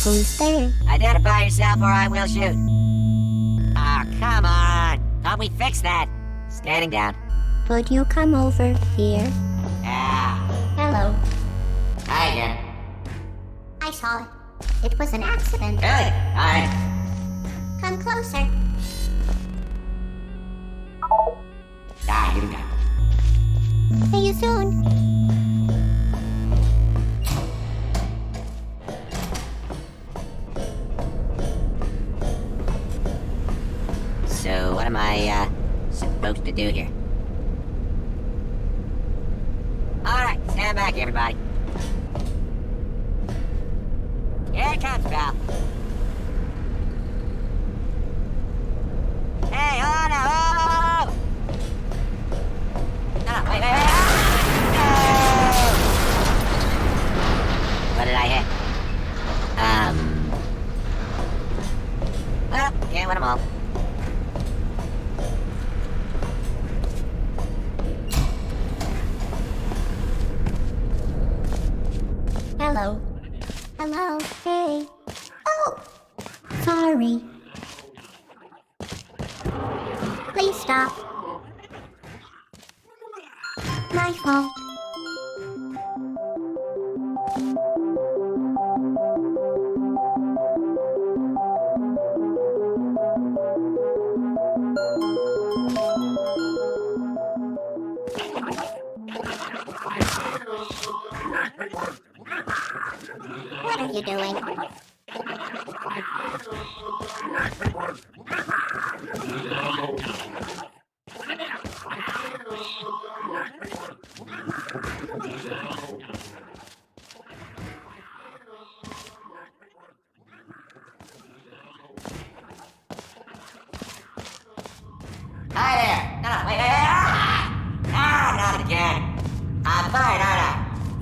Who's there? Identify yourself or I will shoot. Ah, come on. Thought we fixed that. Standing down. Would you come over here? Yeah. Hello. Hi again. I saw it. It was an accident. Really? Alright. Come closer. Ah, you can go. See you soon. So, what am I, supposed to do here? Alright, stand back, everybody. Here it comes, pal. Hey, hold on now, whoa! No, wait, no! What did I hit? Well, can't win them all. Hello. Hello. Hey. Oh! Sorry. Please stop. My fault. What are you doing? Hi there! No, wait, not again. I'm fine, aren't I?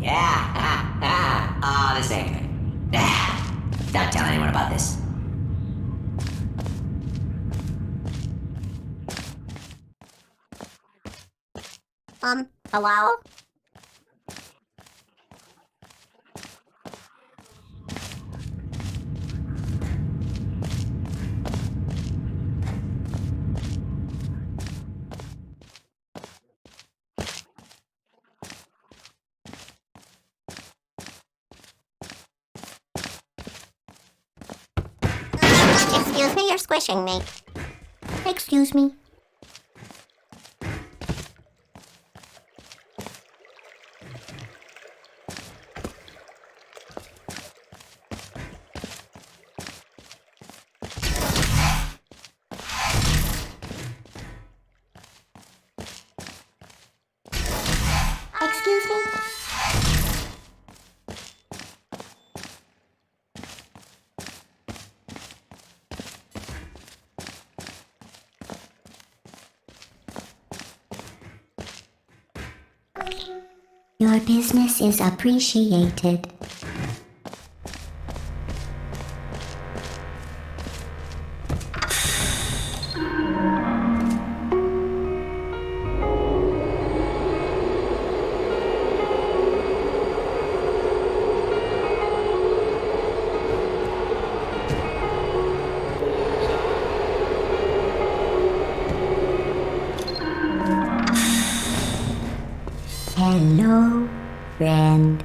Yeah, oh, this ain't good. Don't tell anyone about this. Hello? Excuse me, you're squishing me. Excuse me. Excuse me? Your business is appreciated. Hello, friend.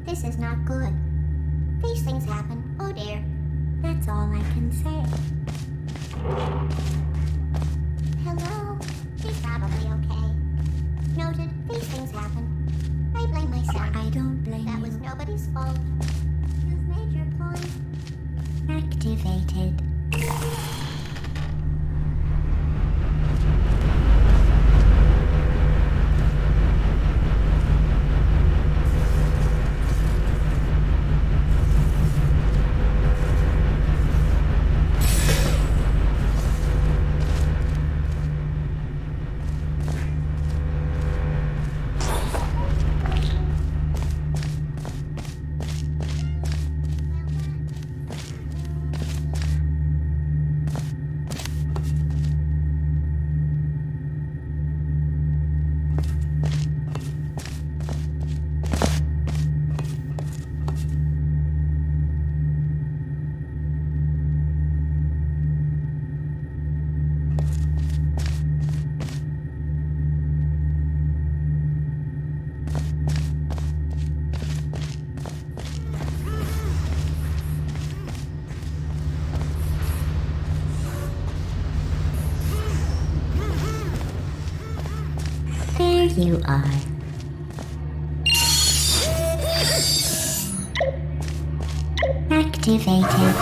This is not good. These things happen. Oh dear. That's all I can say. Hello? She's probably okay. Noted. These things happen. I blame myself. I don't blame you. That was nobody's fault. You've made your point. Activated. you are. Activated.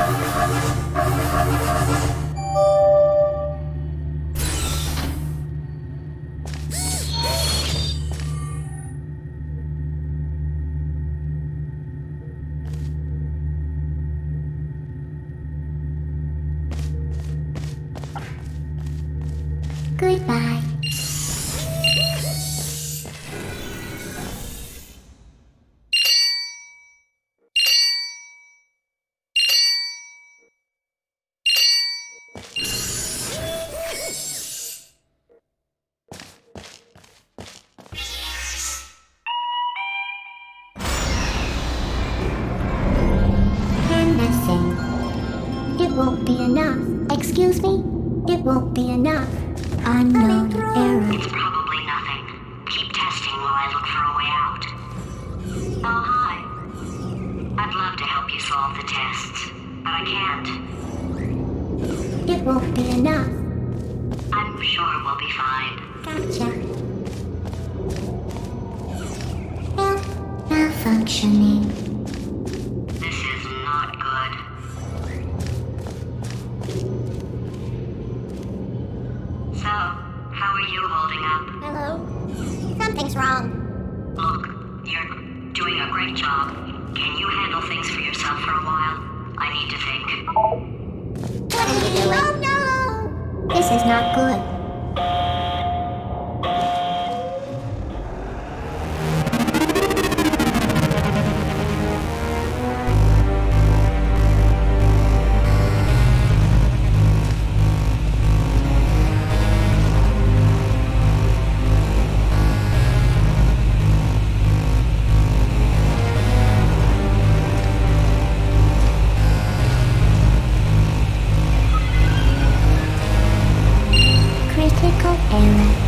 Goodbye. Nothing. It won't be enough. Excuse me? It won't be enough. Unknown error. It's probably nothing. Keep testing while I look for a way out. Oh, hi. I'd love to help you solve the tests, but I can't. It won't be enough. I'm sure we'll be fine. Gotcha. Well, malfunctioning. This is not good. So, how are you holding up? Hello? Something's wrong. Look, you're doing a great job. Can you handle things for yourself for a while? I need to think. What are you doing? Oh no! This is not good. Critical error.